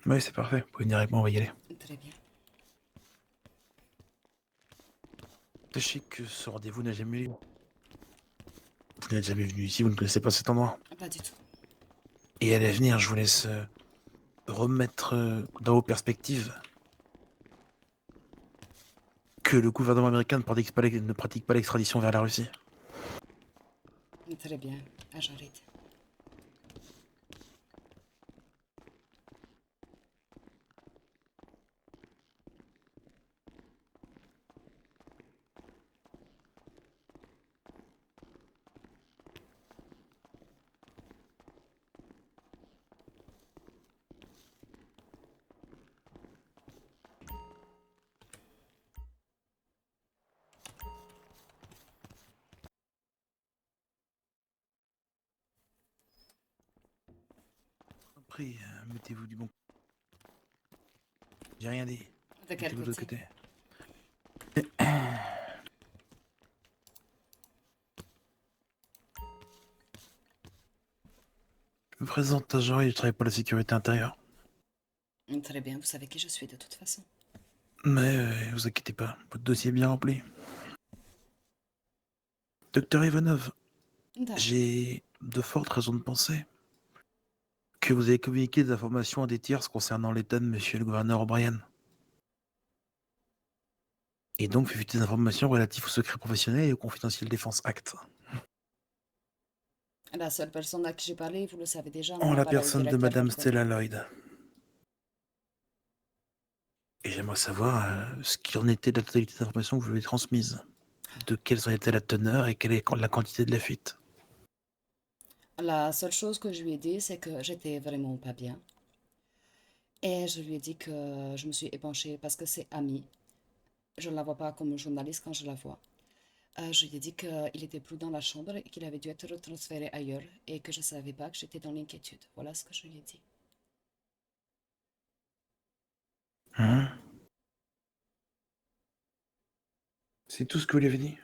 Oui, c'est parfait. Vous pouvez venir avec moi, on va y aller. Très bien. Sachez que ce rendez-vous n'a jamais eu lieu. Vous n'êtes jamais venu ici, vous ne connaissez pas cet endroit. Pas du tout. Et à l'avenir, je vous laisse remettre dans vos perspectives que le gouvernement américain ne pratique pas l'extradition vers la Russie. Très bien. J'arrête. Après, mettez-vous du bon. J'ai rien dit. De quel Mettez-vous de l'autre côté? côté. Je me présente à Jean et je travaille pour la sécurité intérieure. Très bien, vous savez qui je suis de toute façon. Mais vous inquiétez pas, votre dossier est bien rempli. Docteur Ivanov, Da. j'ai de fortes raisons de penser que vous avez communiqué des informations à des tierces concernant l'état de monsieur le gouverneur O'Brien. Et donc fait fuiter des informations relatives au secret professionnel et au confidentiel défense Act. La seule personne à qui j'ai parlé, vous le savez déjà, En n'a la pas le personne de directeur madame Volker. Stella Lloyd. Et j'aimerais savoir ce qu'il en était de la totalité des informations que vous lui avez transmises. De quelles en était la teneur et quelle est la quantité de la fuite. La seule chose que je lui ai dit, c'est que j'étais vraiment pas bien. Et je lui ai dit que je me suis épanchée parce que c'est Ami. Je ne la vois pas comme journaliste quand je la vois. Je lui ai dit qu'il était plus dans la chambre et qu'il avait dû être transféré ailleurs et que je ne savais pas que j'étais dans l'inquiétude. Voilà ce que je lui ai dit. Hein? C'est tout ce que vous lui avez dit?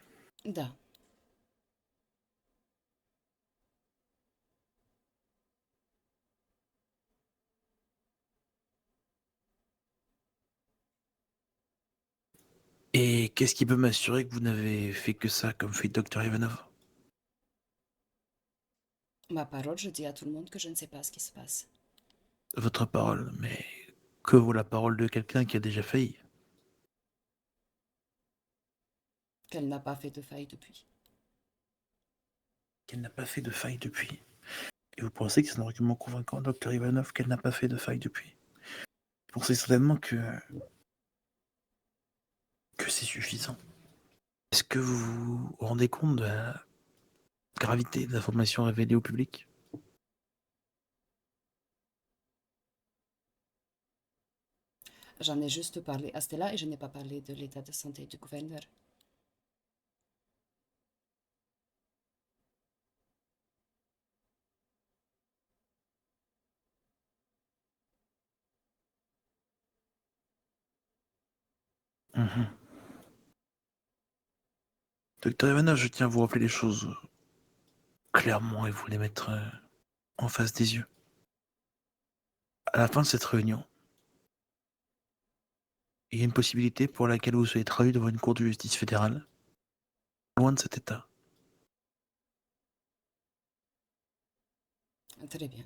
Da. Et qu'est-ce qui peut m'assurer que vous n'avez fait que ça, comme fait Dr. Ivanov? Ma parole, je dis à tout le monde que je ne sais pas ce qui se passe. Votre parole, mais que vaut la parole de quelqu'un qui a déjà failli? Qu'elle n'a pas fait de faille depuis. Qu'elle n'a pas fait de faille depuis. Et vous pensez que c'est un argument convaincant, Dr. Ivanov, qu'elle n'a pas fait de faille depuis? Vous pensez certainement que c'est suffisant. Est-ce que vous vous rendez compte de la gravité des informations révélées au public? J'en ai juste parlé à Stella et je n'ai pas parlé de l'état de santé du gouverneur. Mhm. Docteur Ivanov, je tiens à vous rappeler les choses clairement et vous les mettre en face des yeux. À la fin de cette réunion, il y a une possibilité pour laquelle vous soyez traduit devant une cour de justice fédérale, loin de cet état, Très bien.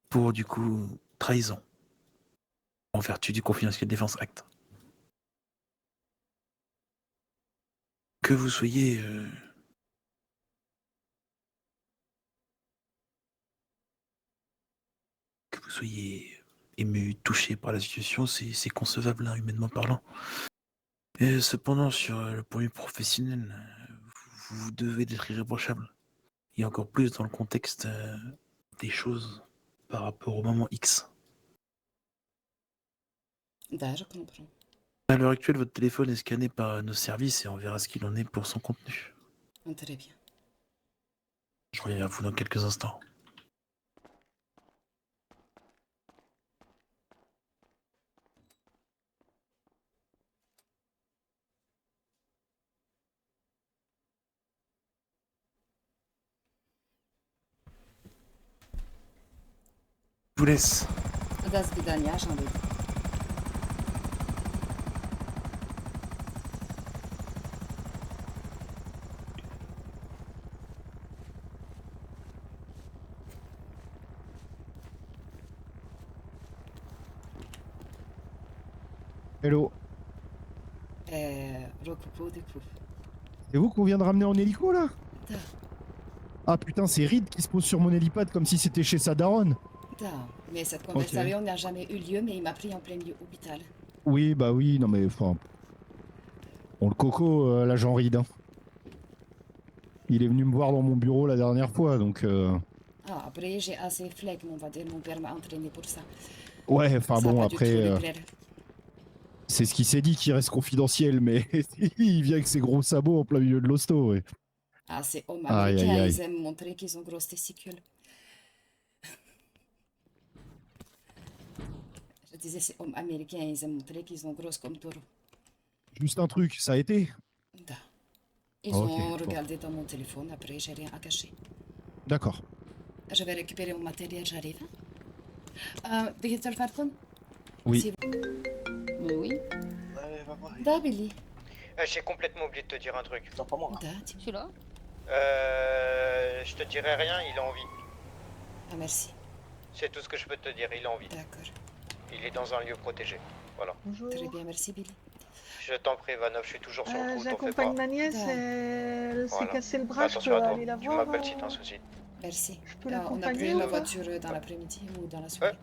pour du coup trahison, en vertu du Confidential Defense Act. Que vous soyez que vous soyez ému, touché par la situation, c'est concevable, hein, humainement parlant. Et cependant, sur le point de vue professionnel, vous devez être irréprochable. Et encore plus dans le contexte des choses par rapport au moment X. Da, je comprends. À l'heure actuelle, votre téléphone est scanné par nos services et on verra ce qu'il en est pour son contenu. Très bien. Je reviens vers vous dans quelques instants. Je vous laisse. До свидания, Jean-Louis. Hello. Recoucou du coup. C'est vous qu'on vient de ramener en hélico là? Da, Ah putain, c'est Reed qui se pose sur mon hélipad comme si c'était chez sa daronne. da. Mais cette conversation n'a jamais eu lieu, mais il m'a pris en plein milieu hôpital. Oui, bah oui, non mais enfin. On le coco, l'agent Reed. Hein. Il est venu me voir dans mon bureau la dernière fois, donc. Ah, après, j'ai assez flegme, on va dire. Mon père m'a entraîné pour ça. Ouais, enfin Ça bon, va pas du tout lui après. plaire. C'est ce qui s'est dit qui reste confidentiel, mais il vient avec ses gros sabots en plein milieu de l'hosto, ouais. Ah, ces hommes Aïe, américains, aïe, aïe. ils aiment montrer qu'ils ont grosses testicules. Je disais, ces hommes américains, ils aiment montrer qu'ils ont grosses comme taureaux. Juste un truc, ça a été? Da. Ils Ok, ont bon. regardé dans mon téléphone, après, j'ai rien à cacher. D'accord. Je vais récupérer mon matériel, j'arrive. Digital Falcon? Oui. Si- Mais oui. Ouais, va voir. Da, Billy. J'ai complètement oublié de te dire un truc. Non, pas moi. Da, dis-moi. Je suis là. Je te dirai rien, il est en vie. Ah, merci. C'est tout ce que je peux te dire, il est en vie. D'accord. Il est dans un lieu protégé. Voilà. Bonjour. Très bien, merci, Billy. Je t'en prie, Vanov, je suis toujours sur le coup, t'en fais J'accompagne pas. ma nièce, Da. elle s'est Voilà. cassé le Fais bras, je attention peux à toi. aller la Tu voir. m'appelles si t'as un souci. Merci. Je peux On a l'accompagner pris ou la pas voiture dans l'après-midi ou dans la Ouais. soirée?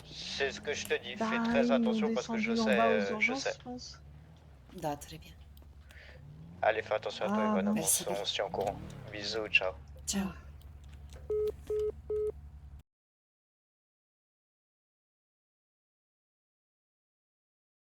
C'est ce que je te dis, Bah, fais très ils m'ont attention parce que je descendu en bas aux sais, je urgences, sais. je pense. Da, très bien. Allez, fais attention à toi, Ah, Ivanov, merci, on se tient au courant. Bisous, ciao. Ciao.